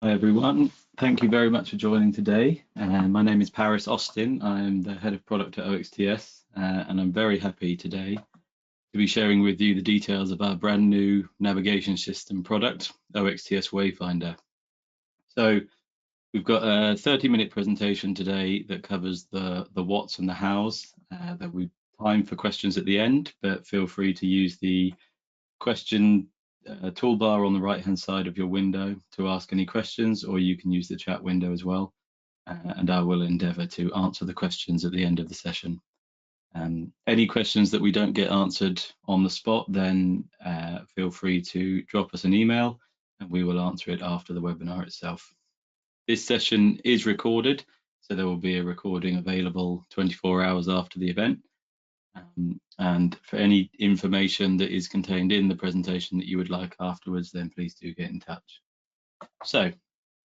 Hi everyone, thank you very much for joining today. My name is Paris Austin. I'm the head of product at OXTS, and I'm very happy today to be sharing with you the details of our brand new navigation system product, OXTS Wayfinder. So we've got a 30-minute presentation today that covers the what's and the how's. There'll be time for questions at the end, but feel free to use the question toolbar on the right hand side of your window to ask any questions, or you can use the chat window as well, and I will endeavour to answer the questions at the end of the session. Any questions that we don't get answered on the spot, then feel free to drop us an email and we will answer it after the webinar itself. This session is recorded, so there will be a recording available 24 hours after the event. And for any information that is contained in the presentation that you would like afterwards, then please do get in touch. So,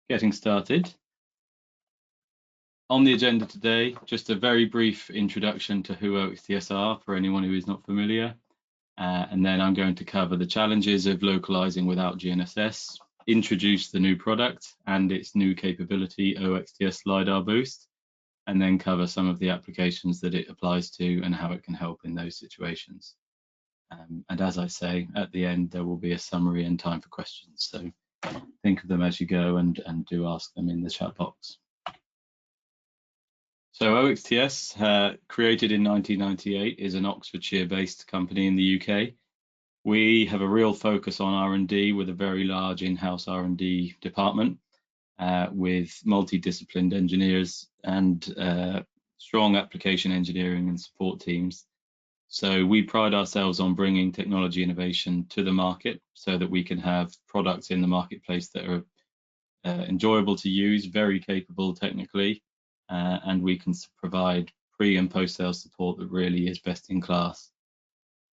getting started. On the agenda today, just a very brief introduction to who OXTS are for anyone who is not familiar. And then I'm going to cover the challenges of localizing without GNSS, introduce the new product and its new capability, OXTS LiDAR Boost, and then cover some of the applications that it applies to and how it can help in those situations. And as I say, at the end, there will be a summary and time for questions. So think of them as you go and do ask them in the chat box. So OXTS, created in 1998, is an Oxfordshire-based company in the UK. We have a real focus on R&D with a very large in-house R&D department with multidisciplined engineers and strong application engineering and support teams. So we pride ourselves on bringing technology innovation to the market so that we can have products in the marketplace that are enjoyable to use, very capable technically, and we can provide pre and post-sale support that really is best in class.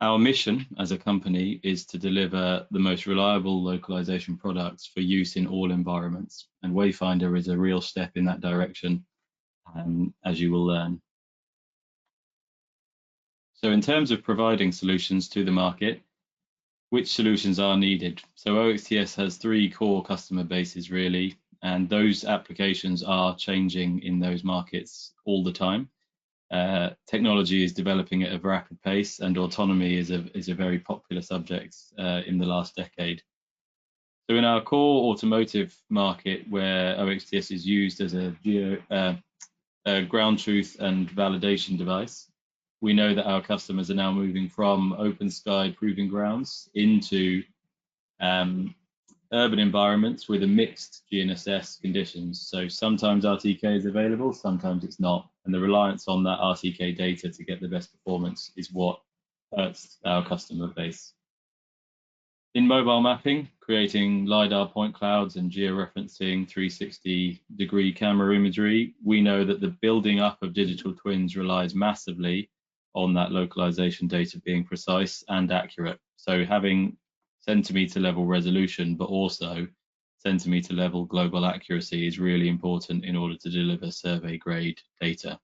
Our mission as a company is to deliver the most reliable localization products for use in all environments, and Wayfinder is a real step in that direction, as you will learn. So in terms of providing solutions to the market, which solutions are needed? So OXTS has three core customer bases really, and those applications are changing in those markets all the time. Technology is developing at a rapid pace, and autonomy is a very popular subject in the last decade. So in our core automotive market, where OXTS is used as a ground truth and validation device, we know that our customers are now moving from open sky proving grounds into urban environments with a mixed GNSS conditions. So sometimes RTK is available, sometimes it's not. And the reliance on that RTK data to get the best performance is what hurts our customer base. In mobile mapping, creating LiDAR point clouds and georeferencing 360-degree camera imagery, we know that the building up of digital twins relies massively on that localization data being precise and accurate. So having centimeter level resolution, but also centimeter level global accuracy is really important in order to deliver survey grade data.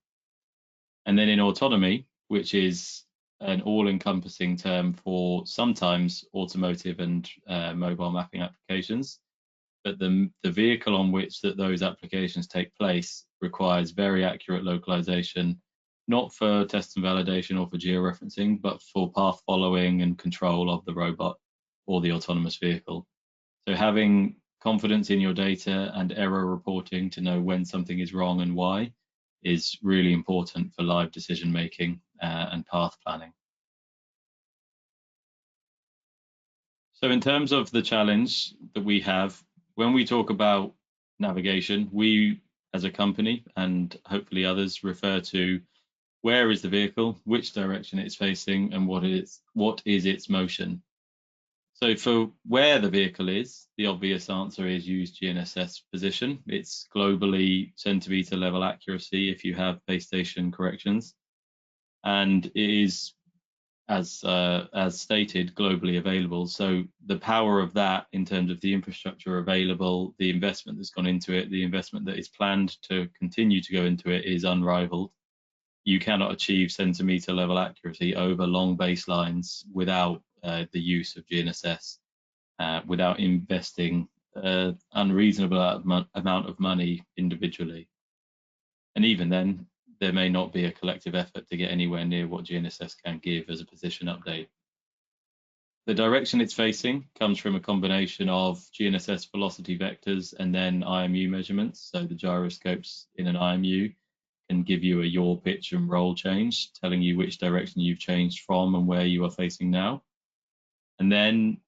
And then in autonomy, which is an all-encompassing term for sometimes automotive and mobile mapping applications, but the vehicle on which those applications take place requires very accurate localization, not for test and validation or for georeferencing, but for path following and control of the robot or the autonomous vehicle. So having confidence in your data and error reporting to know when something is wrong and why is really important for live decision making and path planning. So in terms of the challenge that we have, when we talk about navigation, we as a company and hopefully others refer to where is the vehicle, which direction it's facing, and what is its motion. So for where the vehicle is, the obvious answer is use GNSS position. It's globally centimeter level accuracy if you have base station corrections, and it is, as stated, globally available. So the power of that in terms of the infrastructure available, the investment that's gone into it, the investment that is planned to continue to go into it is unrivaled. You cannot achieve centimeter level accuracy over long baselines without the use of GNSS, without investing unreasonable amount of money individually. And even then, there may not be a collective effort to get anywhere near what GNSS can give as a position update. The direction it's facing comes from a combination of GNSS velocity vectors and then IMU measurements. So the gyroscopes in an IMU can give you a yaw, pitch and roll change, telling you which direction you've changed from and where you are facing now. And then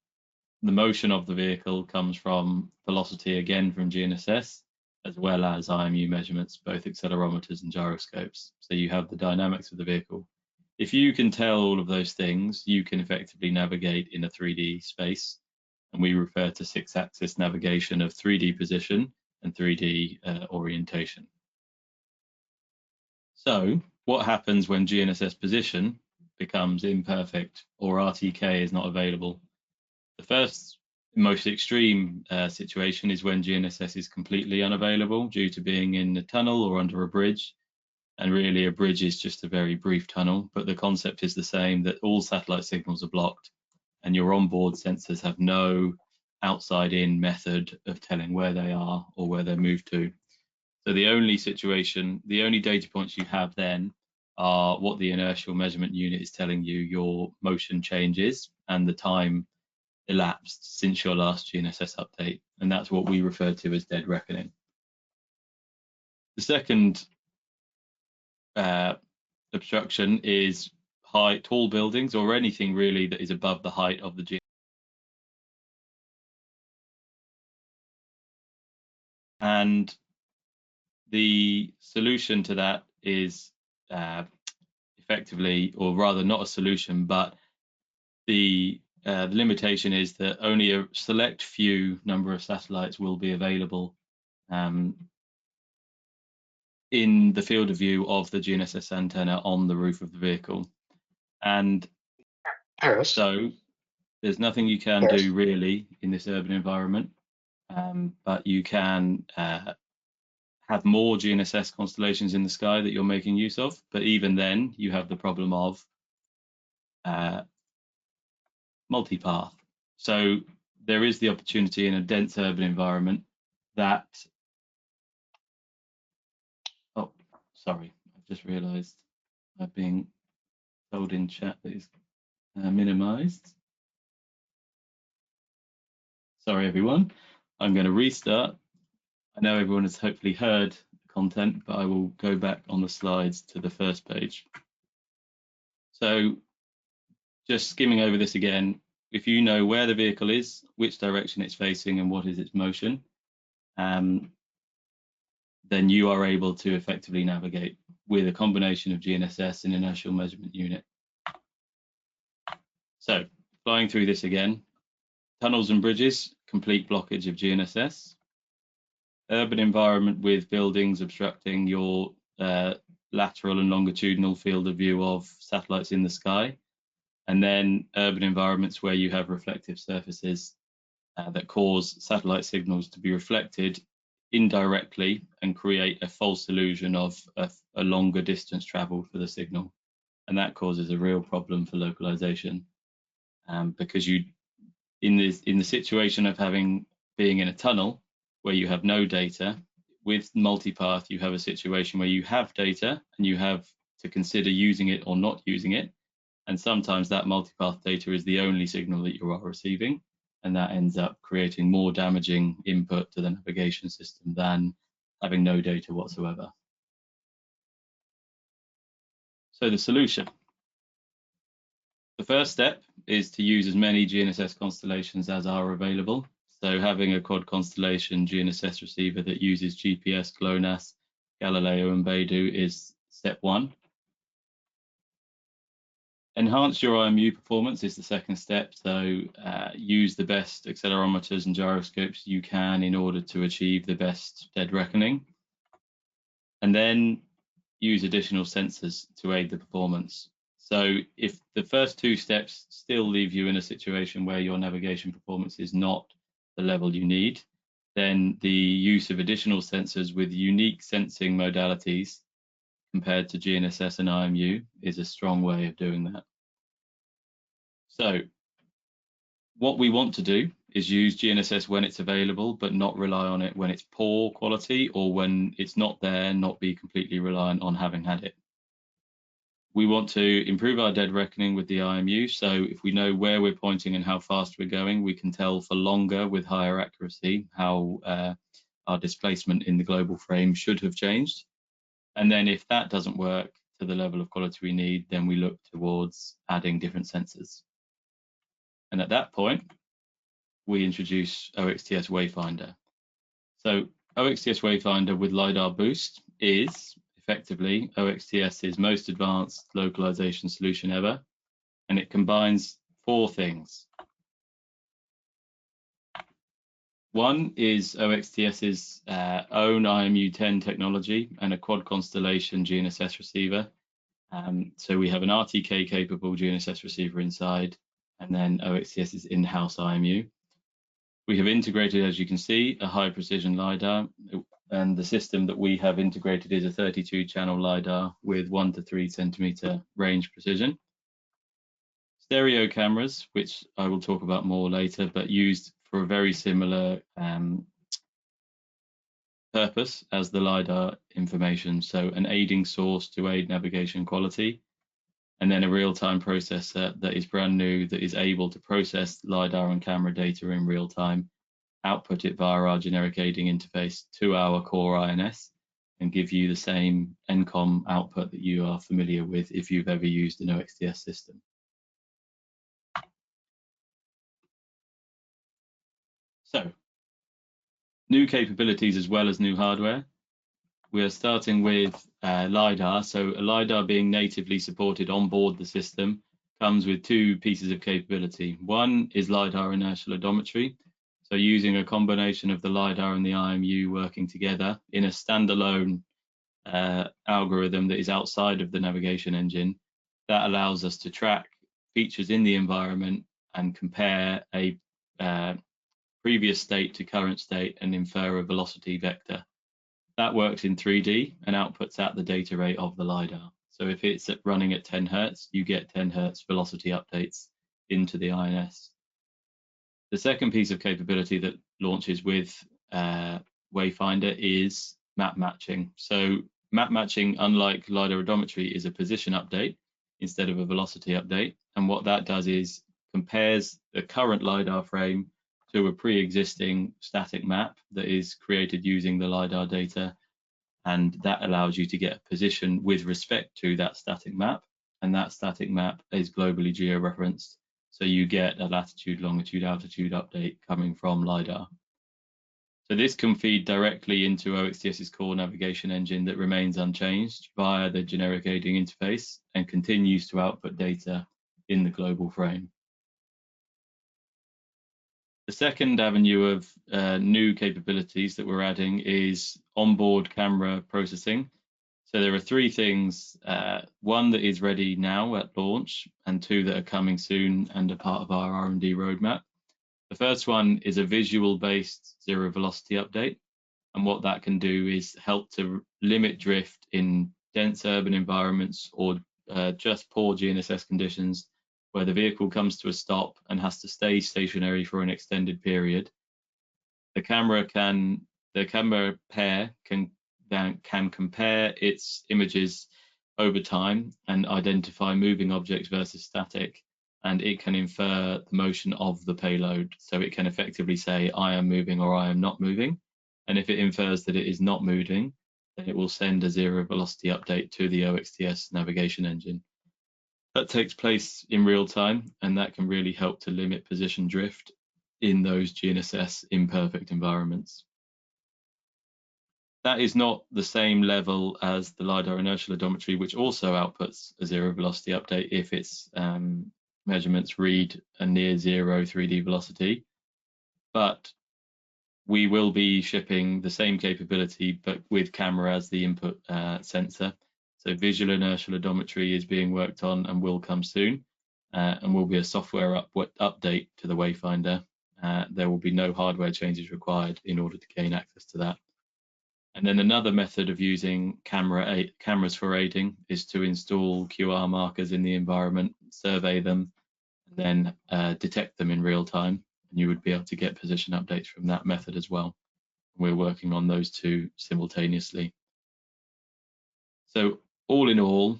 the motion of the vehicle comes from velocity, again from GNSS, as well as IMU measurements, both accelerometers and gyroscopes. So you have the dynamics of the vehicle. If you can tell all of those things, you can effectively navigate in a 3D space. And we refer to 6-axis navigation of 3D position and 3D orientation. So what happens when GNSS position becomes imperfect or RTK is not available? The first most extreme situation is when GNSS is completely unavailable due to being in a tunnel or under a bridge. And really a bridge is just a very brief tunnel, but the concept is the same, that all satellite signals are blocked and your onboard sensors have no outside-in method of telling where they are or where they're moved to. So the only data points you have then are what the inertial measurement unit is telling you your motion changes and the time elapsed since your last GNSS update. And that's what we refer to as dead reckoning. The second obstruction is tall buildings or anything really that is above the height of the GNSS. And the solution to that is effectively, or rather not a solution, but the limitation is that only a select few number of satellites will be available in the field of view of the GNSS antenna on the roof of the vehicle. And so there's nothing you can do really in this urban environment, but you can have more GNSS constellations in the sky that you're making use of. But even then, you have the problem of multipath. So there is the opportunity in a dense urban environment that, oh, sorry, I've just realized I've been told in chat that it's minimized. Sorry, everyone. I'm going to restart. I know everyone has hopefully heard the content, but I will go back on the slides to the first page. So just skimming over this again, if you know where the vehicle is, which direction it's facing and what is its motion, then you are able to effectively navigate with a combination of GNSS and inertial measurement unit. So flying through this again, tunnels and bridges, complete blockage of GNSS. Urban environment with buildings obstructing your lateral and longitudinal field of view of satellites in the sky. And then urban environments where you have reflective surfaces that cause satellite signals to be reflected indirectly and create a false illusion of a longer distance traveled for the signal. And that causes a real problem for localization, because you, in the situation of being in a tunnel where you have no data, with multipath you have a situation where you have data and you have to consider using it or not using it. And sometimes that multipath data is the only signal that you are receiving, and that ends up creating more damaging input to the navigation system than having no data whatsoever. So the solution. The first step is to use as many GNSS constellations as are available. So having a quad constellation GNSS receiver that uses GPS, GLONASS, Galileo and Beidou is step one. Enhance your IMU performance is the second step. So use the best accelerometers and gyroscopes you can in order to achieve the best dead reckoning. And then use additional sensors to aid the performance. So if the first two steps still leave you in a situation where your navigation performance is not the level you need, then the use of additional sensors with unique sensing modalities compared to GNSS and IMU is a strong way of doing that. So what we want to do is use GNSS when it's available, but not rely on it when it's poor quality, or when it's not there, not be completely reliant on having had it. We want to improve our dead reckoning with the IMU, so if we know where we're pointing and how fast we're going, we can tell for longer with higher accuracy how our displacement in the global frame should have changed. And then if that doesn't work to the level of quality we need, then we look towards adding different sensors. And at that point, we introduce OXTS Wayfinder. So OXTS Wayfinder with LiDAR Boost is effectively OXTS's most advanced localization solution ever, and it combines 4 things. One is OXTS's own IMU10 technology and a quad constellation GNSS receiver. So we have an RTK capable GNSS receiver inside, and then OXTS's in-house IMU. We have integrated, as you can see, a high precision LiDAR, and the system that we have integrated is a 32 channel LiDAR with 1 to 3 centimeter range precision. Stereo cameras, which I will talk about more later, but used for a very similar purpose as the LiDAR information. So an aiding source to aid navigation quality, and then a real-time processor that is brand new, that is able to process LiDAR and camera data in real time, output it via our generic aiding interface to our core INS, and give you the same NCOM output that you are familiar with if you've ever used an OXTS system. So, new capabilities as well as new hardware. We are starting with LiDAR. So a LiDAR being natively supported on board the system comes with 2 pieces of capability. One is LiDAR inertial odometry. So using a combination of the LiDAR and the IMU working together in a standalone algorithm that is outside of the navigation engine, that allows us to track features in the environment and compare a previous state to current state and infer a velocity vector. That works in 3D and outputs at the data rate of the LiDAR. So if it's running at 10 Hertz, you get 10 Hertz velocity updates into the INS. The second piece of capability that launches with Wayfinder is map matching. So map matching, unlike LiDAR odometry, is a position update instead of a velocity update. And what that does is compares the current LiDAR frame to a pre-existing static map that is created using the LiDAR data, and that allows you to get a position with respect to that static map, and that static map is globally geo-referenced, so you get a latitude, longitude, altitude update coming from LiDAR. So this can feed directly into OXTS's core navigation engine that remains unchanged via the generic aiding interface and continues to output data in the global frame. The second avenue of new capabilities that we're adding is onboard camera processing. So there are 3 things, 1 that is ready now at launch, and 2 that are coming soon and are part of our R&D roadmap. The first one is a visual-based zero velocity update, and what that can do is help to limit drift in dense urban environments or just poor GNSS conditions, where the vehicle comes to a stop and has to stay stationary for an extended period. The camera pair can compare its images over time and identify moving objects versus static, and it can infer the motion of the payload. So it can effectively say, I am moving or I am not moving. And if it infers that it is not moving, then it will send a zero velocity update to the OXTS navigation engine. That takes place in real time, and that can really help to limit position drift in those GNSS imperfect environments. That is not the same level as the LiDAR inertial odometry, which also outputs a zero velocity update if its measurements read a near zero 3D velocity. But we will be shipping the same capability, but with camera as the input sensor. So visual inertial odometry is being worked on and will come soon, and will be a software update to the Wayfinder. There will be no hardware changes required in order to gain access to that. And then another method of using cameras for aiding is to install QR markers in the environment, survey them, and then detect them in real time. and you would be able to get position updates from that method as well. We're working on those two simultaneously. So all in all,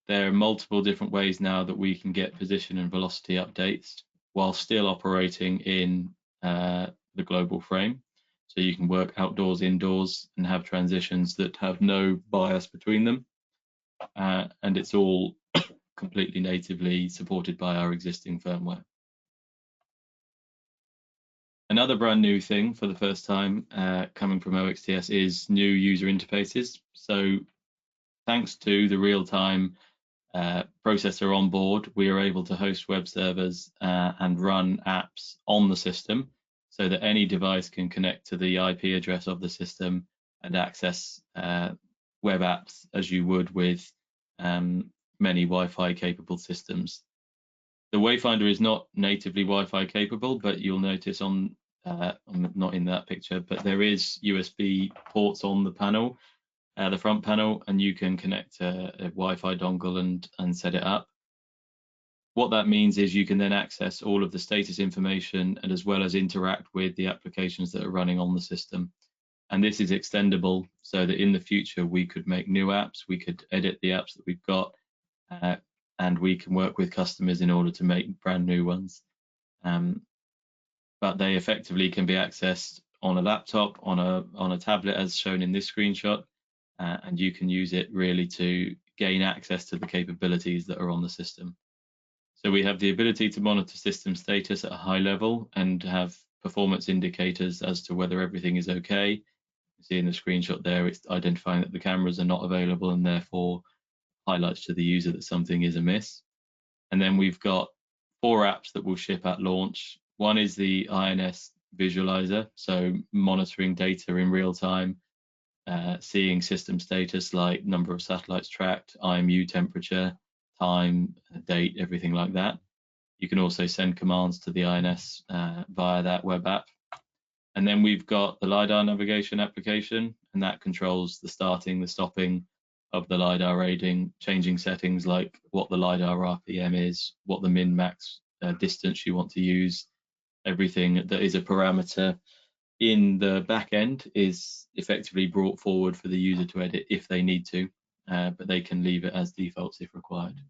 there are multiple different ways now that we can get position and velocity updates while still operating in the global frame. So you can work outdoors, indoors, and have transitions that have no bias between them. And it's all completely natively supported by our existing firmware. Another brand new thing for the first time coming from OXTS is new user interfaces. So thanks to the real-time processor on board, we are able to host web servers and run apps on the system so that any device can connect to the IP address of the system and access web apps as you would with many Wi-Fi capable systems. The Wayfinder is not natively Wi-Fi capable, but you'll notice on not in that picture, but there is USB ports on the panel, the front panel, and you can connect a Wi-Fi dongle and set it up. What that means is you can then access all of the status information and as well as interact with the applications that are running on the system. And this is extendable so that in the future we could make new apps, we could edit the apps that we've got, and we can work with customers in order to make brand new ones. But they effectively can be accessed on a laptop, on a tablet as shown in this screenshot, and you can use it really to gain access to the capabilities that are on the system. So we have the ability to monitor system status at a high level and have performance indicators as to whether everything is okay. You see in the screenshot there, it's identifying that the cameras are not available and therefore highlights to the user that something is amiss. And then we've got 4 apps that will ship at launch. One is the INS visualizer, so monitoring data in real time, seeing system status like number of satellites tracked, IMU temperature, time, date, everything like that. You can also send commands to the INS via that web app. And then we've got the LiDAR navigation application, and that controls the starting, the stopping of the LiDAR rating, changing settings like what the LiDAR RPM is, what the min-max distance you want to use. Everything that is a parameter in the back end is effectively brought forward for the user to edit if they need to, but they can leave it as defaults if required.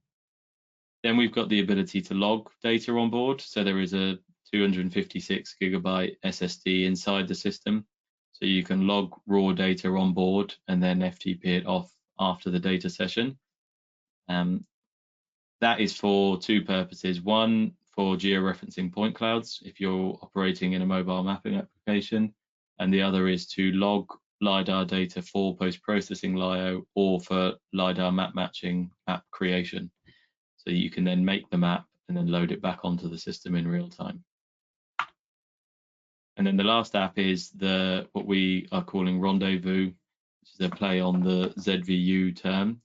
Then we've got the ability to log data on board. So there is a 256 gigabyte SSD inside the system. So you can log raw data on board and then FTP it off after the data session. That is for 2 purposes. One, for georeferencing point clouds if you're operating in a mobile mapping application, and the other is to log LiDAR data for post-processing LiO or for LiDAR map matching, map creation. So you can then make the map and then load it back onto the system in real time. And then the last app is what we are calling Rendezvous, which is a play on the ZVU term.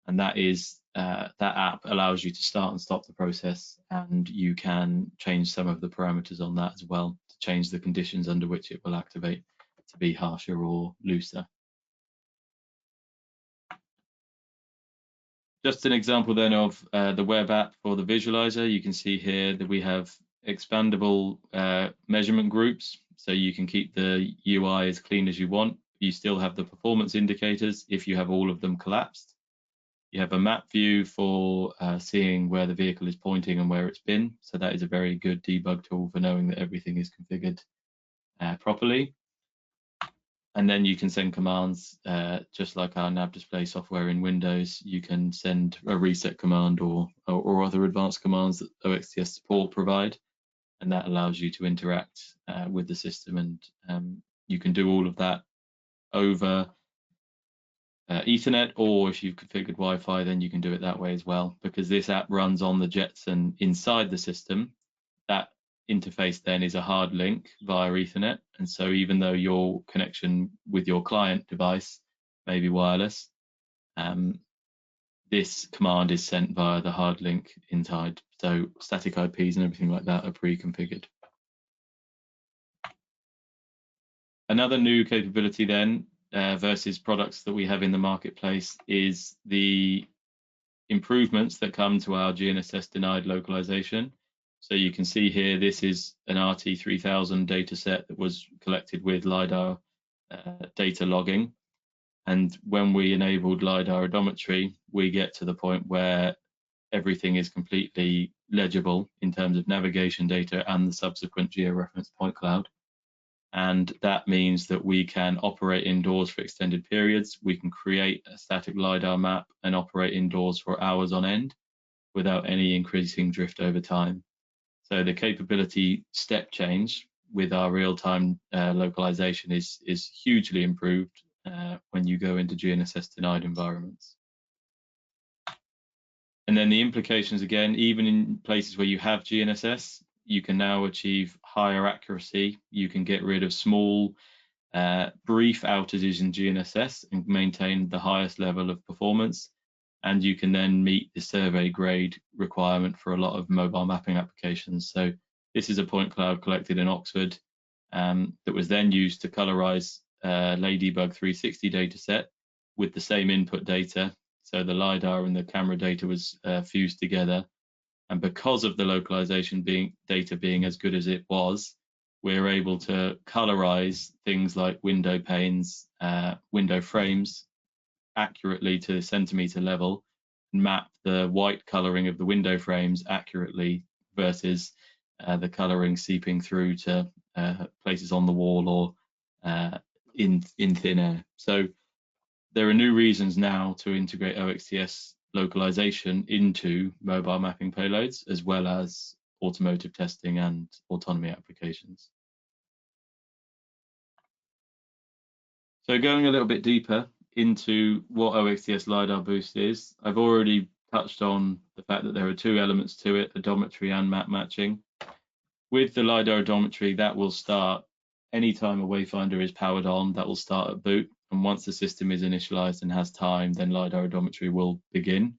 And that is that app allows you to start and stop the process, and you can change some of the parameters on that as well to change the conditions under which it will activate to be harsher or looser. Just an example then of the web app for the visualizer. You can see here that we have expandable measurement groups, so you can keep the UI as clean as you want. You still have the performance indicators if you have all of them collapsed. You have a map view for seeing where the vehicle is pointing and where it's been. So that is a very good debug tool for knowing that everything is configured properly. And then you can send commands, just like our nav display software in Windows. You can send a reset command or other advanced commands that OXTS support provide. And that allows you to interact with the system. And you can do all of that over Ethernet, or if you've configured Wi-Fi, then you can do it that way as well. Because this app runs on the Jetson inside the system, that interface then is a hard link via Ethernet. And so even though your connection with your client device may be wireless, this command is sent via the hard link inside. So static IPs and everything like that are pre-configured. Another new capability then versus products that we have in the marketplace is the improvements that come to our GNSS denied localization. So you can see here, this is an RT3000 data set that was collected with LiDAR data logging. And when we enabled LiDAR odometry, we get to the point where everything is completely legible in terms of navigation data and the subsequent georeference point cloud. And that means that we can operate indoors for extended periods. We can create a static LiDAR map and operate indoors for hours on end without any increasing drift over time. So the capability step change with our real-time localization is hugely improved when you go into GNSS denied environments. And then the implications, again, even in places where you have GNSS, you can now achieve higher accuracy. You can get rid of small, brief outages in GNSS and maintain the highest level of performance. And you can then meet the survey grade requirement for a lot of mobile mapping applications. So this is a point cloud collected in Oxford that was then used to colorize Ladybug 360 data set with the same input data. So the LiDAR and the camera data was fused together. And because of the localization data being as good as it was, we're able to colorize things like window panes, window frames accurately to centimeter level, and map the white coloring of the window frames accurately versus the coloring seeping through to places on the wall or in thin air. So there are new reasons now to integrate OXTS localization into mobile mapping payloads, as well as automotive testing and autonomy applications. So going a little bit deeper into what OXTS LiDAR Boost is, I've already touched on the fact that there are two elements to it, odometry and map matching. With the LiDAR odometry, that will start anytime a Wayfinder is powered on, that will start at boot. And once the system is initialized and has time, then LiDAR odometry will begin.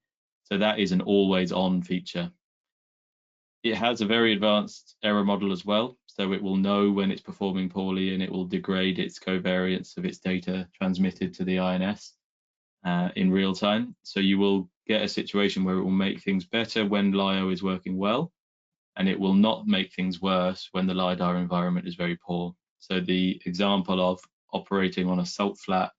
So that is an always on feature. It has a very advanced error model as well. So it will know when it's performing poorly and it will degrade its covariance of its data transmitted to the INS in real time. So you will get a situation where it will make things better when LiO is working well, and it will not make things worse when the LiDAR environment is very poor. So the example of operating on a salt flat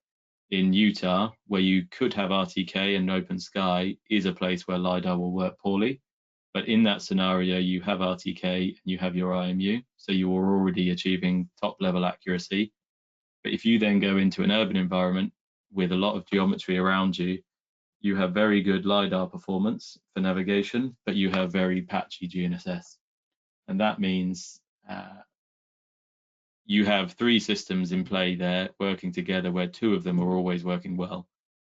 in Utah, where you could have RTK and open sky, is a place where LiDAR will work poorly. But in that scenario, you have RTK and you have your IMU, so you are already achieving top level accuracy. But if you then go into an urban environment with a lot of geometry around you, you have very good LiDAR performance for navigation, but you have very patchy GNSS. And that means you have three systems in play there working together where two of them are always working well.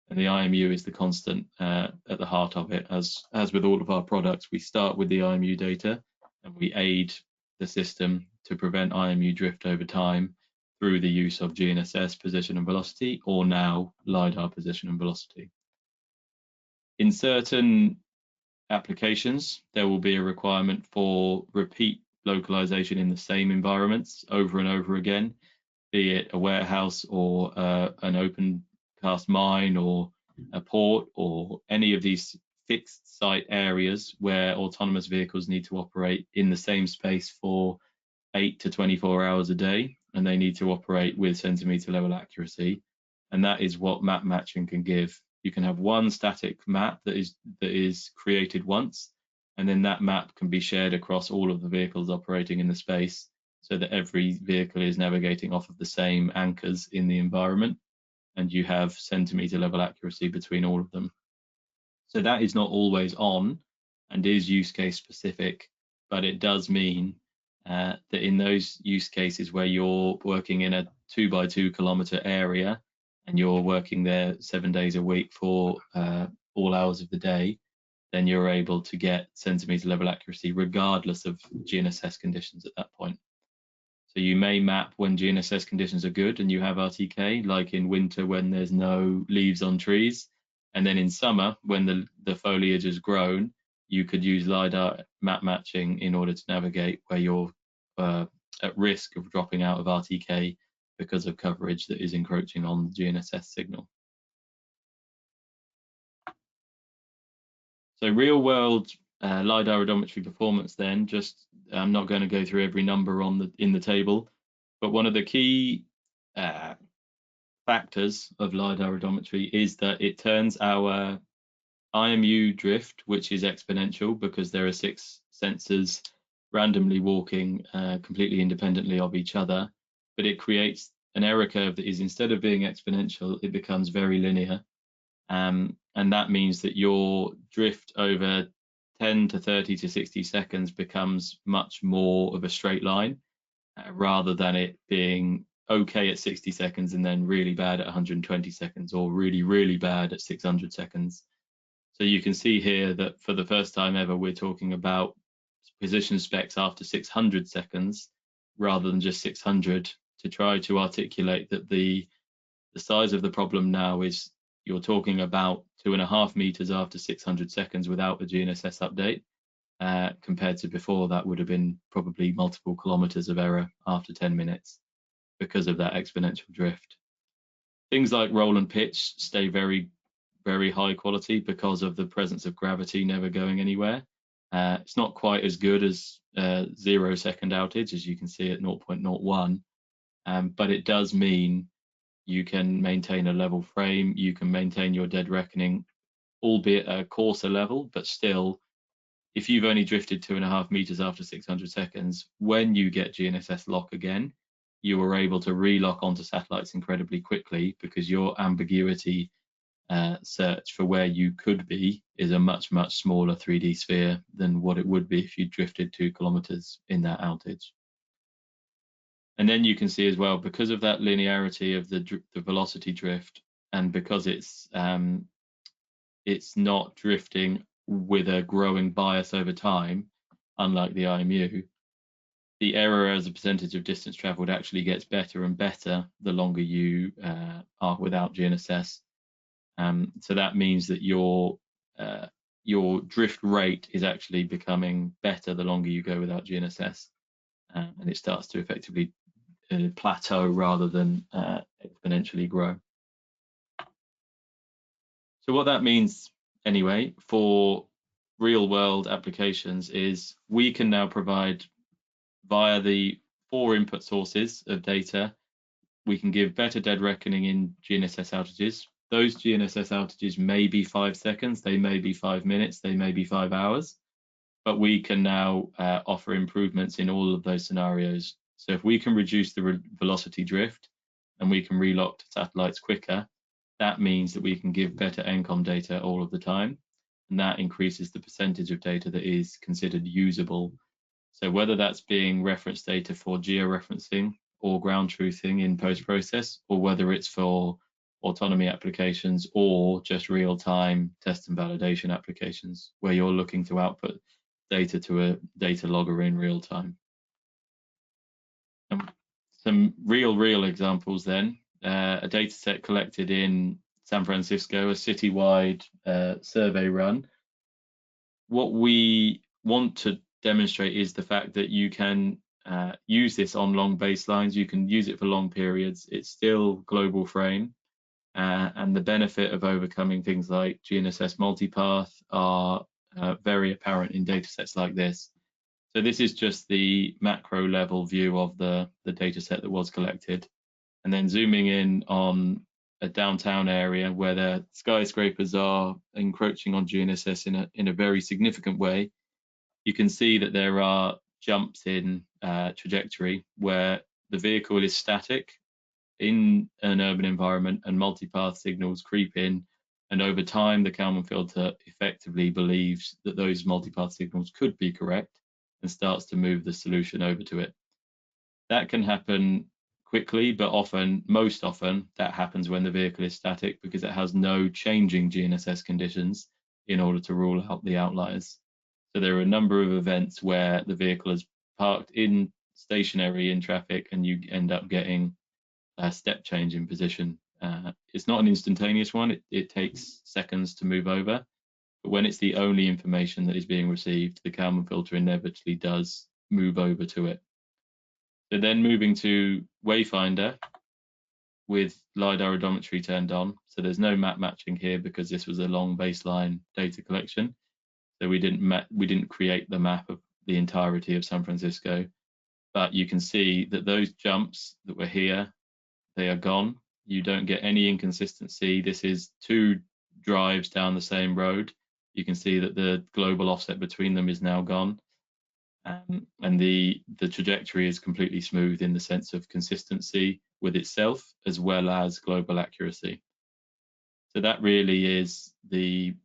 And the IMU is the constant at the heart of it. As with all of our products, we start with the IMU data and we aid the system to prevent IMU drift over time through the use of GNSS position and velocity, or now LiDAR position and velocity. In certain applications, there will be a requirement for repeat localization in the same environments over and over again, be it a warehouse or an open cast mine or a port or any of these fixed site areas where autonomous vehicles need to operate in the same space for 8 to 24 hours a day, and they need to operate with centimeter level accuracy. And that is what map matching can give. You can have one static map that is created once, and then that map can be shared across all of the vehicles operating in the space, so that every vehicle is navigating off of the same anchors in the environment, and you have centimeter level accuracy between all of them. So that is not always on and is use case specific, but it does mean that in those use cases where you're working in a 2 by 2 kilometer area and you're working there 7 days a week for all hours of the day, then you're able to get centimeter level accuracy regardless of GNSS conditions at that point. So you may map when GNSS conditions are good and you have RTK, like in winter when there's no leaves on trees, and then in summer when the foliage has grown, you could use LiDAR map matching in order to navigate where you're at risk of dropping out of RTK because of coverage that is encroaching on the GNSS signal. So real world LiDAR odometry performance then, I'm not going to go through every number in the table, but one of the key factors of LiDAR odometry is that it turns our IMU drift, which is exponential because there are 6 sensors randomly walking completely independently of each other, but it creates an error curve that is, instead of being exponential, it becomes very linear. And that means that your drift over 10 to 30 to 60 seconds becomes much more of a straight line, rather than it being okay at 60 seconds and then really bad at 120 seconds, or really, really bad at 600 seconds. So you can see here that for the first time ever, we're talking about position specs after 600 seconds rather than just 600, to try to articulate that the size of the problem now is you're talking about 2.5 meters after 600 seconds without a GNSS update, compared to before that would have been probably multiple kilometers of error after 10 minutes because of that exponential drift. Things like roll and pitch stay very, very high quality because of the presence of gravity never going anywhere. It's not quite as good as 0-second outage, as you can see at 0.01, but it does mean you can maintain a level frame, you can maintain your dead reckoning, albeit at a coarser level, but still, if you've only drifted 2.5 meters after 600 seconds, when you get GNSS lock again, you are able to relock onto satellites incredibly quickly because your ambiguity search for where you could be is a much, much smaller 3D sphere than what it would be if you drifted 2 kilometers in that outage. And then you can see as well, because of that linearity of the velocity drift, and because it's not drifting with a growing bias over time, unlike the IMU, the error as a percentage of distance traveled actually gets better and better the longer you are without GNSS. So that means that your drift rate is actually becoming better the longer you go without GNSS, and it starts to effectively plateau rather than exponentially grow. So what that means anyway for real world applications is we can now provide, via the 4 input sources of data, we can give better dead reckoning in GNSS outages. Those GNSS outages may be 5 seconds, they may be 5 minutes, they may be 5 hours, but we can now offer improvements in all of those scenarios. So if we can reduce the velocity drift and we can relock to satellites quicker, that means that we can give better ENCOM data all of the time, and that increases the percentage of data that is considered usable. So whether that's being reference data for georeferencing or ground truthing in post-process, or whether it's for autonomy applications or just real-time test and validation applications where you're looking to output data to a data logger in real time. Some real examples then, a data set collected in San Francisco, a citywide survey run. What we want to demonstrate is the fact that you can use this on long baselines, you can use it for long periods, it's still global frame, and the benefit of overcoming things like GNSS multipath are very apparent in data sets like this. So this is just the macro level view of the data set that was collected, and then zooming in on a downtown area where the skyscrapers are encroaching on GNSS in a very significant way, you can see that there are jumps in trajectory where the vehicle is static in an urban environment and multipath signals creep in, and over time the Kalman filter effectively believes that those multipath signals could be correct and starts to move the solution over to it. That can happen quickly, but most often, that happens when the vehicle is static because it has no changing GNSS conditions in order to rule out the outliers. So there are a number of events where the vehicle is parked in stationary in traffic and you end up getting a step change in position. It's not an instantaneous one, it takes seconds to move over, but when it's the only information that is being received, the Kalman filter inevitably does move over to it. So then moving to Wayfinder with LiDAR odometry turned on. So there's no map matching here because this was a long baseline data collection. So we didn't create the map of the entirety of San Francisco, but you can see that those jumps that were here, they are gone. You don't get any inconsistency. This is 2 drives down the same road. You can see that the global offset between them is now gone. And the trajectory is completely smooth in the sense of consistency with itself as well as global accuracy. So that really is the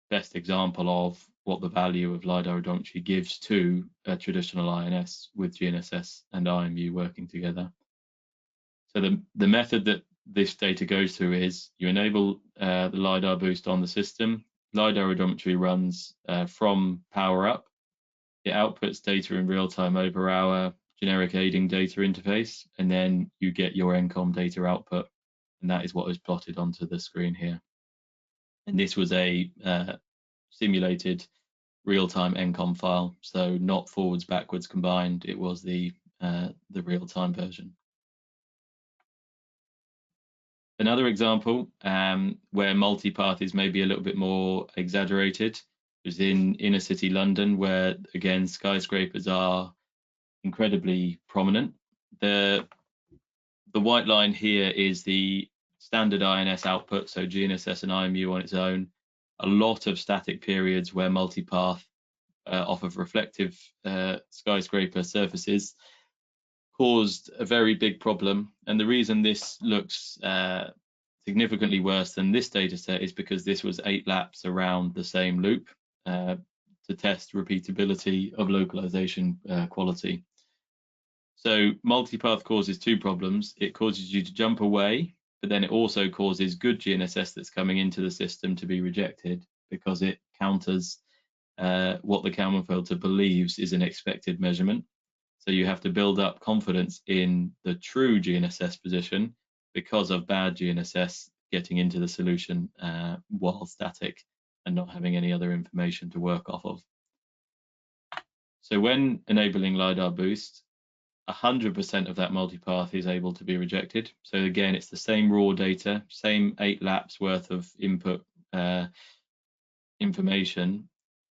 best example of what the value of LiDAR odometry gives to a traditional INS with GNSS and IMU working together. So the method that this data goes through is you enable the LiDAR boost on the system. LiDAR odometry runs from power up. It outputs data in real time over our generic aiding data interface, and then you get your NCOM data output, and that is what is plotted onto the screen here. And this was a simulated real-time NCOM file, so not forwards backwards combined. It was the real-time version. Another example where multipath is maybe a little bit more exaggerated is in inner city London, where again skyscrapers are incredibly prominent. The white line here is the standard INS output, so GNSS and IMU on its own. A lot of static periods where multipath off of reflective skyscraper surfaces caused a very big problem. And the reason this looks significantly worse than this data set is because this was 8 laps around the same loop to test repeatability of localization quality. So multipath causes 2 problems. It causes you to jump away, but then it also causes good GNSS that's coming into the system to be rejected because it counters what the Kalman filter believes is an expected measurement. So you have to build up confidence in the true GNSS position because of bad GNSS getting into the solution while static and not having any other information to work off of. So when enabling LiDAR boost, 100% of that multipath is able to be rejected. So again, it's the same raw data, same 8 laps worth of input information,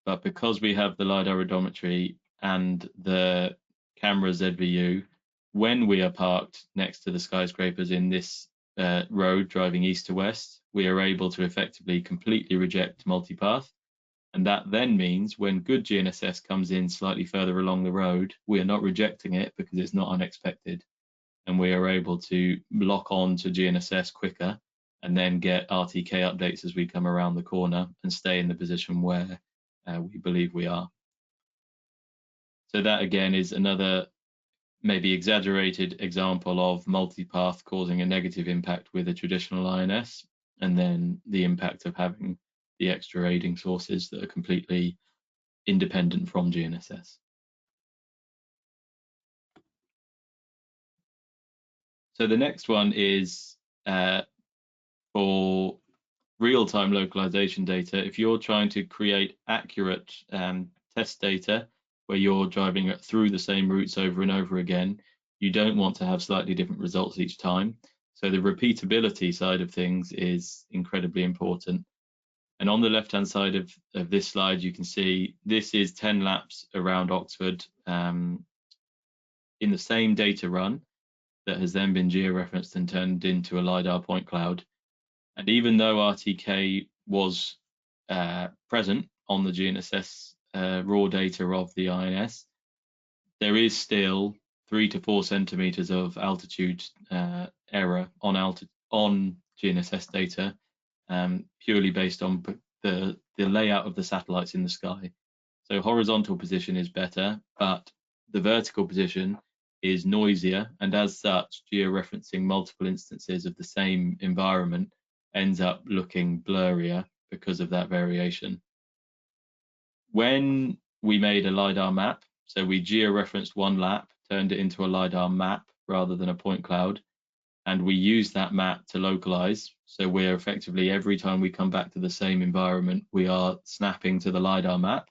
but because we have the LiDAR odometry and the camera ZVU, when we are parked next to the skyscrapers in this road driving east to west, we are able to effectively completely reject multipath. And that then means when good GNSS comes in slightly further along the road, we are not rejecting it because it's not unexpected. And we are able to lock on to GNSS quicker and then get RTK updates as we come around the corner and stay in the position where we believe we are. So that again is another maybe exaggerated example of multipath causing a negative impact with a traditional INS, and then the impact of having the extra aiding sources that are completely independent from GNSS. So the next one is for real-time localization data. If you're trying to create accurate test data where you're driving through the same routes over and over again, you don't want to have slightly different results each time. So the repeatability side of things is incredibly important. And on the left-hand side of this slide, you can see this is 10 laps around Oxford in the same data run that has then been georeferenced and turned into a LiDAR point cloud. And even though RTK was present on the GNSS raw data of the INS, there is still 3 to 4 centimeters of altitude error on GNSS data, purely based on the layout of the satellites in the sky. So horizontal position is better, but the vertical position is noisier, and as such, georeferencing multiple instances of the same environment ends up looking blurrier because of that variation. When we made a LiDAR map, so we georeferenced one lap, turned it into a LiDAR map rather than a point cloud, and we use that map to localize. So we're effectively, every time we come back to the same environment, we are snapping to the LiDAR map.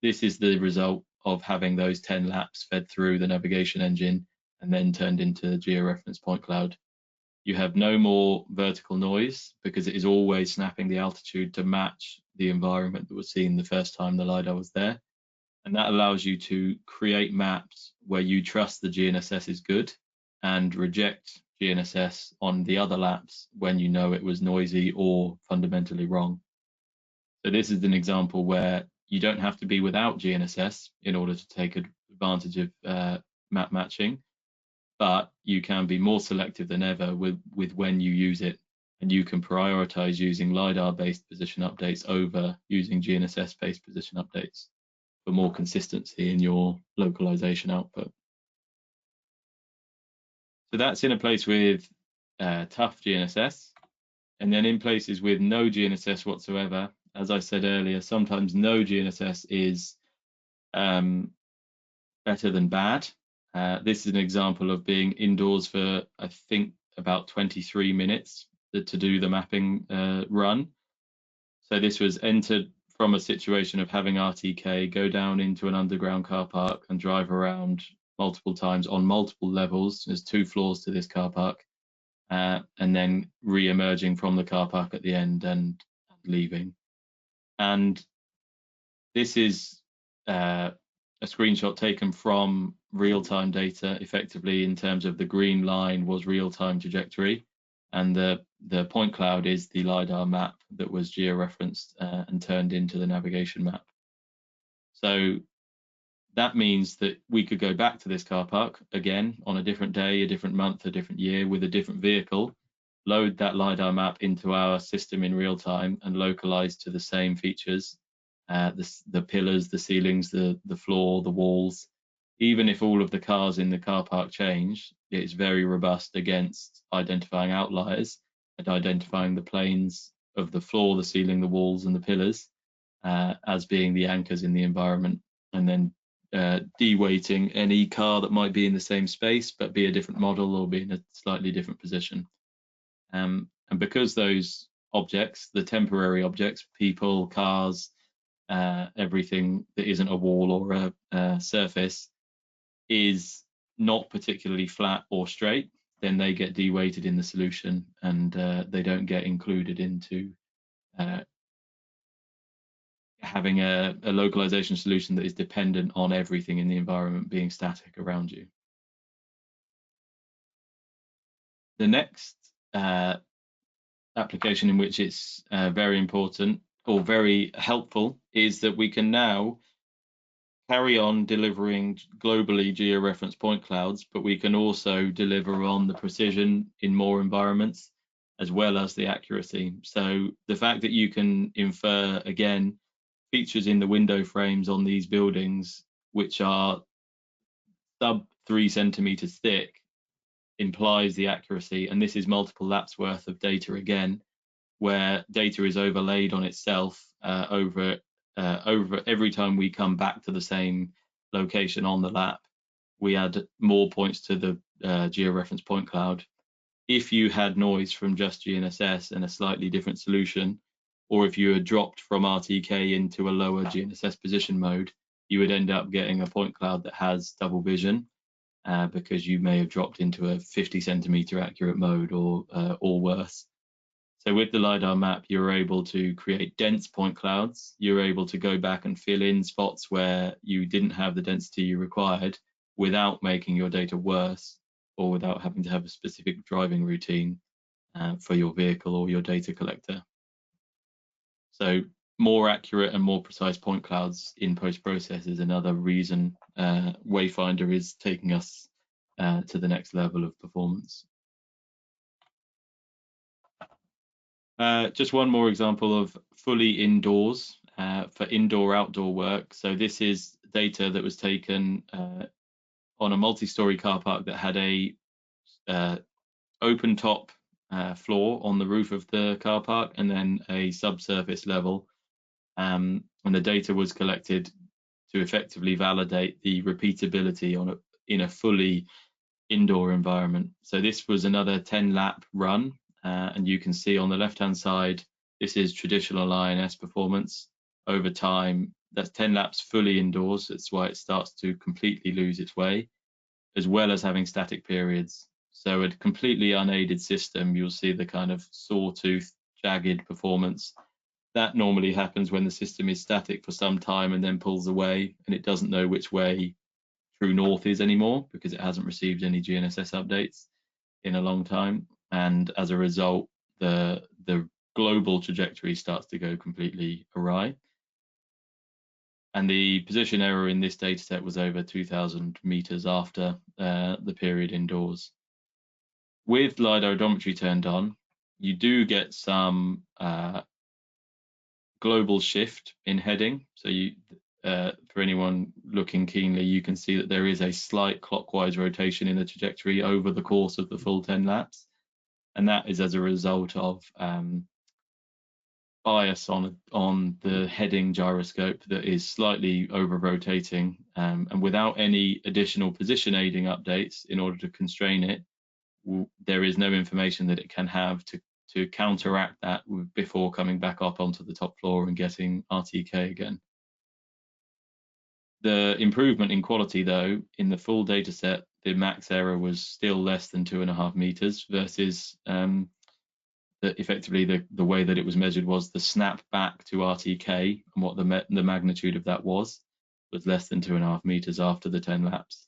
This is the result of having those 10 laps fed through the navigation engine and then turned into georeference point cloud. You have no more vertical noise because it is always snapping the altitude to match the environment that was seen the first time the LiDAR was there. And that allows you to create maps where you trust the GNSS is good and reject GNSS on the other laps when you know it was noisy or fundamentally wrong. So this is an example where you don't have to be without GNSS in order to take advantage of map matching, but you can be more selective than ever with when you use it, and you can prioritize using LiDAR-based position updates over using GNSS-based position updates for more consistency in your localization output. So that's in a place with tough GNSS. And then in places with no GNSS whatsoever, as I said earlier, sometimes no GNSS is better than bad. This is an example of being indoors for, I think, about 23 minutes to do the mapping run. So this was entered from a situation of having RTK go down into an underground car park and drive around multiple times on multiple levels. There's 2 floors to this car park, and then re-emerging from the car park at the end and leaving. And this is a screenshot taken from real-time data, effectively, in terms of the green line was real-time trajectory, and the point cloud is the LiDAR map that was georeferenced and turned into the navigation map. So that means that we could go back to this car park again on a different day, a different month, a different year with a different vehicle, load that LiDAR map into our system in real time and localize to the same features, the pillars, the ceilings, the floor, the walls. Even if all of the cars in the car park change, it's very robust against identifying outliers and identifying the planes of the floor, the ceiling, the walls, and the pillars as being the anchors in the environment, and then de-weighting any car that might be in the same space but be a different model or be in a slightly different position. And because those objects, the temporary objects, people, cars, everything that isn't a wall or a surface, is not particularly flat or straight, then they get de-weighted in the solution and they don't get included into having a localization solution that is dependent on everything in the environment being static around you. The next application in which it's very important or very helpful is that we can now carry on delivering globally georeferenced point clouds, but we can also deliver on the precision in more environments as well as the accuracy. So the fact that you can infer, again, features in the window frames on these buildings which are sub 3 centimeters thick implies the accuracy, and this is multiple laps worth of data again, where data is overlaid on itself over every time we come back to the same location on the lap, we add more points to the georeference point cloud. If you had noise from just GNSS and a slightly different solution, or if you had dropped from RTK into a lower GNSS position mode, you would end up getting a point cloud that has double vision because you may have dropped into a 50 centimeter accurate mode or worse. So with the LiDAR map, you're able to create dense point clouds. You're able to go back and fill in spots where you didn't have the density you required without making your data worse or without having to have a specific driving routine for your vehicle or your data collector. So more accurate and more precise point clouds in post-process is another reason Wayfinder is taking us to the next level of performance. Just one more example of fully indoors for indoor-outdoor work. So this is data that was taken on a multi-story car park that had a open top floor on the roof of the car park and then a subsurface level. And the data was collected to effectively validate the repeatability in a fully indoor environment. So this was another 10-lap run. And you can see on the left-hand side, this is traditional INS performance over time. That's 10 laps fully indoors. That's why it starts to completely lose its way, as well as having static periods. So a completely unaided system, you'll see the kind of sawtooth, jagged performance That normally happens when the system is static for some time and then pulls away, and it doesn't know which way true north is anymore because it hasn't received any GNSS updates in a long time. And as a result, the global trajectory starts to go completely awry. And the position error in this data set was over 2,000 meters after the period indoors. With LiDAR odometry turned on, you do get some global shift in heading. So you, for anyone looking keenly, you can see that there is a slight clockwise rotation in the trajectory over the course of the full 10 laps. And that is as a result of bias on the heading gyroscope that is slightly over rotating, and without any additional position aiding updates in order to constrain it, there is no information that it can have to counteract that before coming back up onto the top floor and getting RTK again. The improvement in quality, though, in the full data set, the max error was still less than 2.5 meters versus effectively the way that it was measured was the snap back to RTK, and what the magnitude of that was less than 2.5 meters after the 10 laps.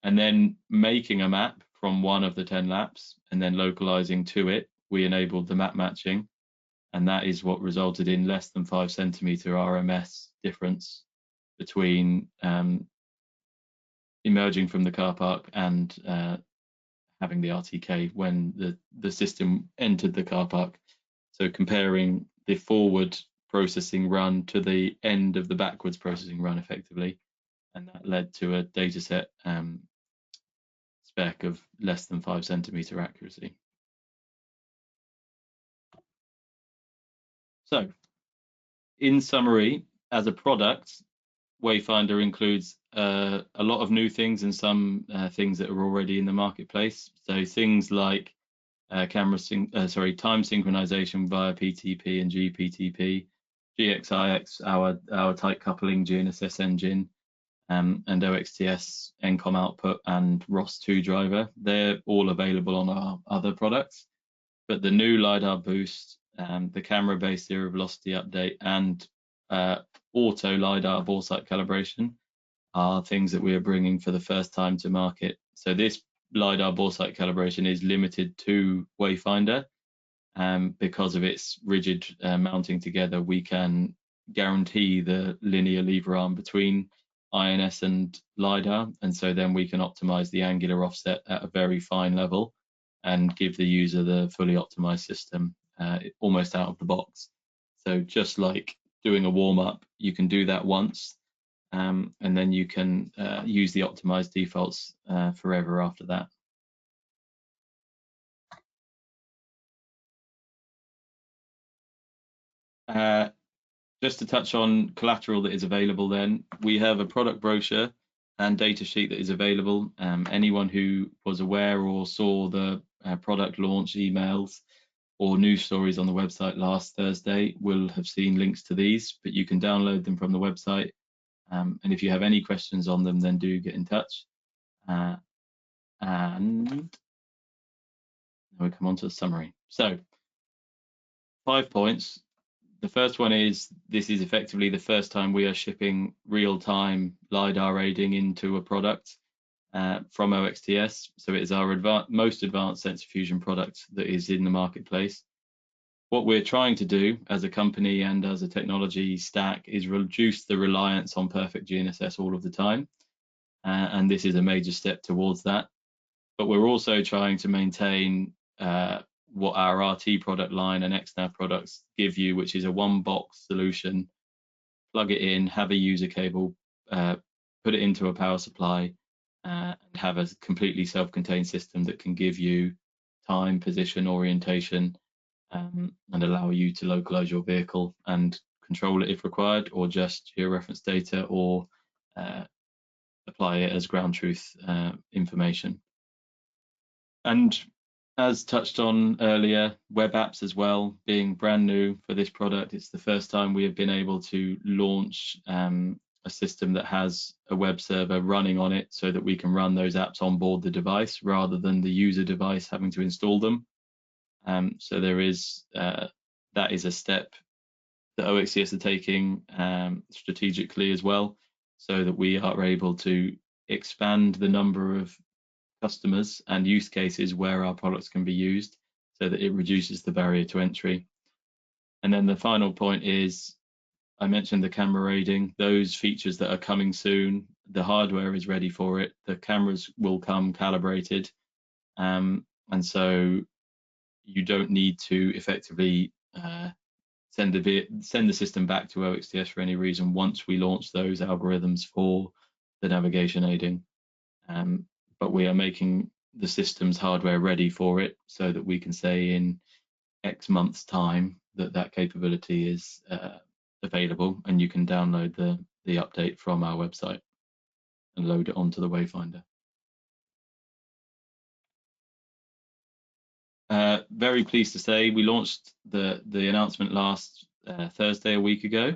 And then making a map from one of the 10 laps and then localizing to it, we enabled the map matching, and that is what resulted in less than 5 centimeter RMS difference between emerging from the car park and having the RTK when the system entered the car park. So comparing the forward processing run to the end of the backwards processing run effectively, and that led to a data set spec of less than 5 centimeter accuracy. So in summary, as a product, Wayfinder includes a lot of new things and some things that are already in the marketplace. So things like time synchronization via PTP and GPTP, GXIX, our tight coupling GNSS engine, and OXTS encom output and ROS2 driver. They're all available on our other products. But the new LiDAR boost, the camera-based zero velocity update, and auto LiDAR bore sight calibration are things that we are bringing for the first time to market. So this LiDAR bore sight calibration is limited to Wayfinder. Because of its rigid mounting together, we can guarantee the linear lever arm between INS and LiDAR, and so then we can optimize the angular offset at a very fine level and give the user the fully optimized system almost out of the box. So just like doing a warm-up, you can do that once, and then you can use the optimized defaults forever after that. Just to touch on collateral that is available, then we have a product brochure and data sheet that is available. Anyone who was aware or saw the product launch emails or news stories on the website last Thursday will have seen links to these, but you can download them from the website. And if you have any questions on them, then do get in touch. And now we come on to the summary. So 5 points. The first one is this is effectively the first time we are shipping real-time LiDAR aiding into a product from OXTS. So it is our most advanced sensor fusion product that is in the marketplace. What we're trying to do as a company and as a technology stack is reduce the reliance on perfect GNSS all of the time. And this is a major step towards that. But we're also trying to maintain what our RT product line and XNAV products give you, which is a one-box solution. Plug it in, have a user cable, put it into a power supply, and have a completely self-contained system that can give you time, position, orientation, and allow you to localize your vehicle and control it if required, or just georeference data, or apply it as ground truth information. And as touched on earlier, web apps as well, being brand new for this product. It's the first time we have been able to launch a system that has a web server running on it so that we can run those apps on board the device rather than the user device having to install them. So there is that is a step that OXCS are taking strategically as well, so that we are able to expand the number of customers and use cases where our products can be used, so that it reduces the barrier to entry. And then the final point is, I mentioned the camera rating, those features that are coming soon. The hardware is ready for it. The cameras will come calibrated. And so you don't need to effectively send the system back to OXTS for any reason once we launch those algorithms for the navigation aiding. But we are making the system's hardware ready for it, so that we can say in X months time that capability is available, and you can download the update from our website and load it onto the Wayfinder. Very pleased to say we launched the announcement last Thursday, a week ago.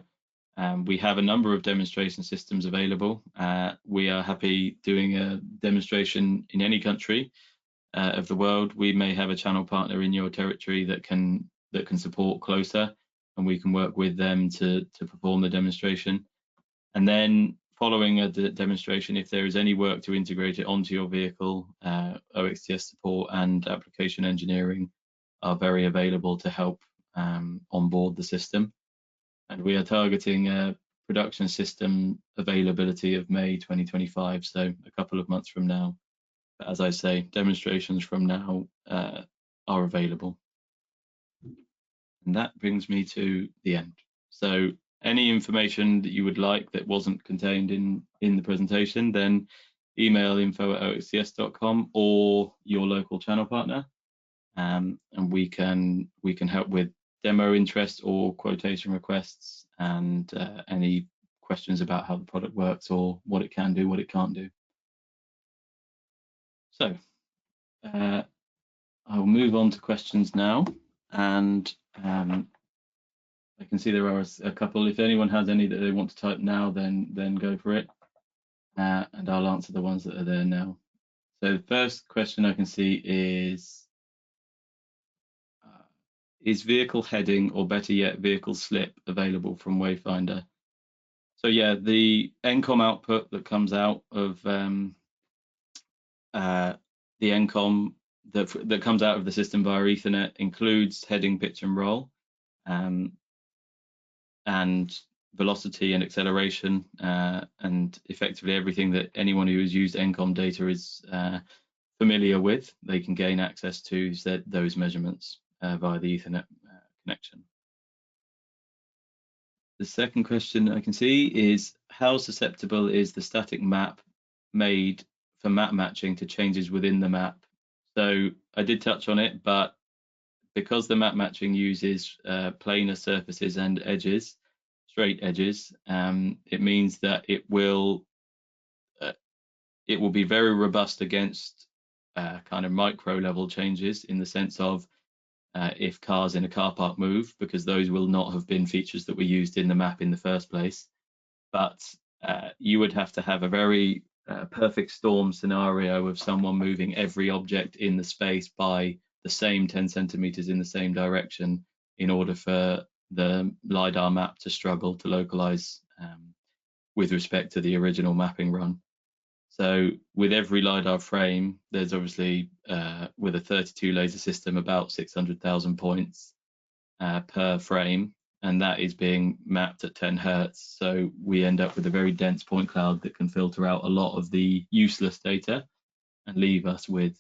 We have a number of demonstration systems available. We are happy doing a demonstration in any country of the world. We may have a channel partner in your territory that can support closer, and we can work with them to perform the demonstration. And then following a demonstration, if there is any work to integrate it onto your vehicle, OXTS support and application engineering are very available to help onboard the system. And we are targeting a production system availability of May 2025, so a couple of months from now. But as I say, demonstrations from now are available. And that brings me to the end. So any information that you would like that wasn't contained in the presentation, then email info@oxcs.com or your local channel partner, and we can help with demo interest or quotation requests, and any questions about how the product works or what it can do, what it can't do. So I'll move on to questions now, and I can see there are a couple. If anyone has any that they want to type now, then go for it, and I'll answer the ones that are there now. So the first question I can see is vehicle heading, or better yet, vehicle slip available from Wayfinder? So yeah, the NCOM output that comes out of the NCOM that comes out of the system via Ethernet includes heading, pitch, and roll, and velocity and acceleration, and effectively everything that anyone who has used NCOM data is familiar with. They can gain access to those measurements via the Ethernet connection. The second question I can see is, how susceptible is the static map made for map matching to changes within the map? So I did touch on it, but because the map matching uses planar surfaces and edges, straight edges, it means that it will be very robust against kind of micro level changes, in the sense of if cars in a car park move, because those will not have been features that were used in the map in the first place. But you would have to have a very perfect storm scenario of someone moving every object in the space by the same 10 centimeters in the same direction in order for the LiDAR map to struggle to localize with respect to the original mapping run. So with every LiDAR frame, there's obviously, with a 32 laser system, about 600,000 points per frame, and that is being mapped at 10 Hertz. So we end up with a very dense point cloud that can filter out a lot of the useless data and leave us with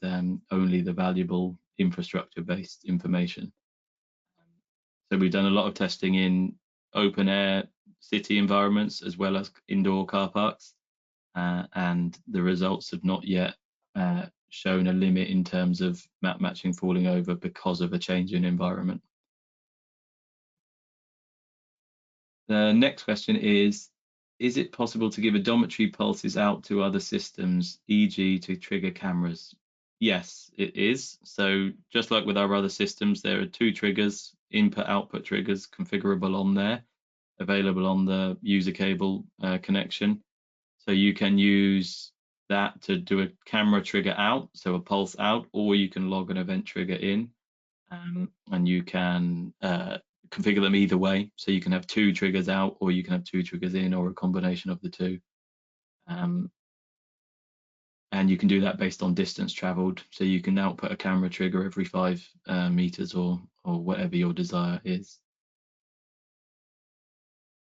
only the valuable infrastructure-based information. So we've done a lot of testing in open air city environments as well as indoor car parks, and the results have not yet shown a limit in terms of map matching falling over because of a change in environment. The next question is it possible to give odometry pulses out to other systems, e.g. to trigger cameras? Yes, it is. So just like with our other systems, there are two triggers, input-output triggers, configurable on there, available on the user cable connection. So you can use that to do a camera trigger out, so a pulse out, or you can log an event trigger in, and you can configure them either way. So you can have 2 triggers out, or you can have 2 triggers in, or a combination of the two. And you can do that based on distance traveled. So you can output a camera trigger every 5 meters or whatever your desire is.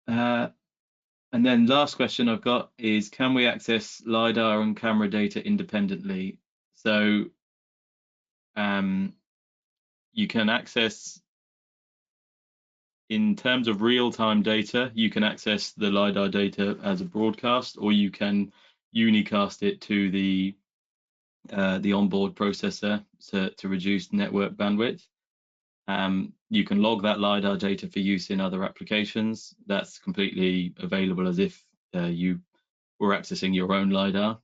And then last question I've got is, can we access LiDAR and camera data independently? So you can access, in terms of real-time data, you can access the LiDAR data as a broadcast, or you can unicast it to the onboard processor to reduce network bandwidth. You can log that LiDAR data for use in other applications. That's completely available as if you were accessing your own LiDAR.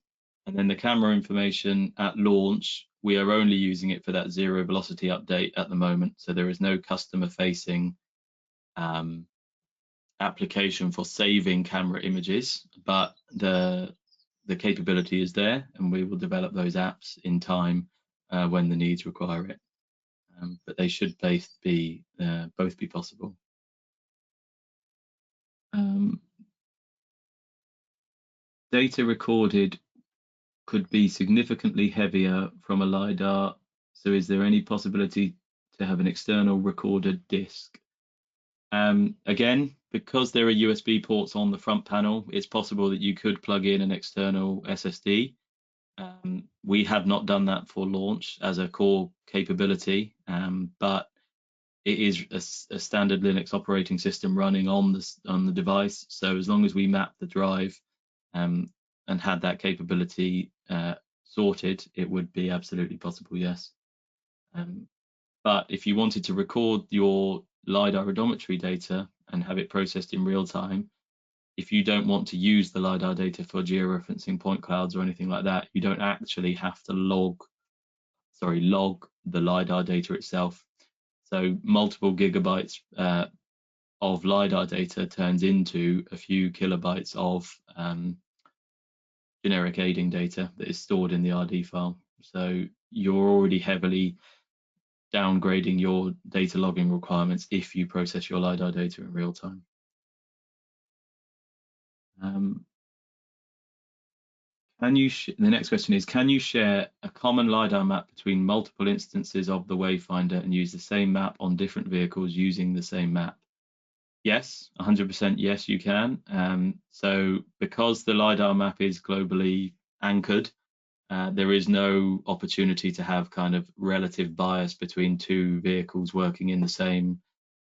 And then the camera information at launch, we are only using it for that 0 velocity update at the moment. So there is no customer facing application for saving camera images, but the capability is there, and we will develop those apps in time when the needs require it. But they should both be possible. Data recorded could be significantly heavier from a LiDAR. So is there any possibility to have an external recorded disk? Again, because there are USB ports on the front panel, it's possible that you could plug in an external SSD. We have not done that for launch as a core capability, but it is a standard Linux operating system running on the device. So as long as we map the drive and had that capability sorted, it would be absolutely possible, yes. But if you wanted to record your LiDAR odometry data and have it processed in real time, if you don't want to use the LiDAR data for georeferencing point clouds or anything like that, you don't actually have to log the LiDAR data itself. So multiple gigabytes of LiDAR data turns into a few kilobytes of generic aiding data that is stored in the RD file. So you're already heavily downgrading your data logging requirements if you process your LiDAR data in real time. The next question is, can you share a common LiDAR map between multiple instances of the Wayfinder and use the same map on different vehicles using the same map? Yes, 100% yes, you can. So because the LiDAR map is globally anchored, there is no opportunity to have kind of relative bias between 2 vehicles working in the same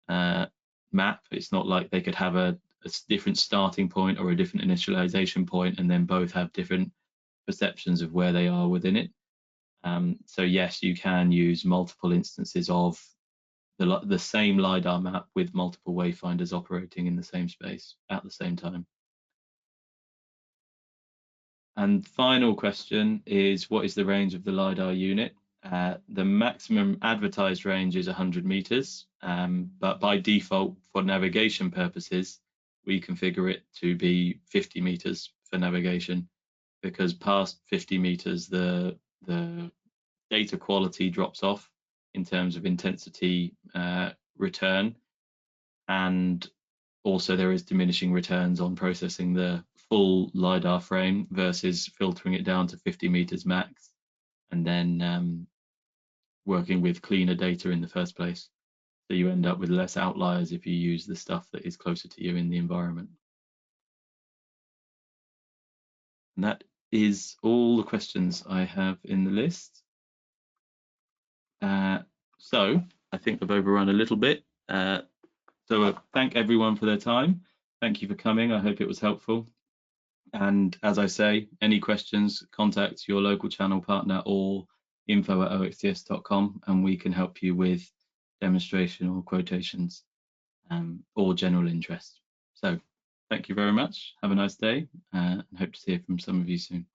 map. It's not like they could have a different starting point or a different initialization point and then both have different perceptions of where they are within it. So yes, you can use multiple instances of the same LiDAR map with multiple Wayfinders operating in the same space at the same time. And final question is, what is the range of the LiDAR unit? The maximum advertised range is 100 meters, but by default, for navigation purposes, we configure it to be 50 meters for navigation, because past 50 meters, the data quality drops off in terms of intensity return, and also there is diminishing returns on processing the full LiDAR frame versus filtering it down to 50 meters max and then working with cleaner data in the first place. So you end up with less outliers if you use the stuff that is closer to you in the environment. And that is all the questions I have in the list. So I think I've overrun a little bit. So thank everyone for their time. Thank you for coming. I hope it was helpful. And as I say, any questions, contact your local channel partner or info@oxds.com, and we can help you with demonstration or quotations or general interest. So thank you very much. Have a nice day and hope to hear from some of you soon.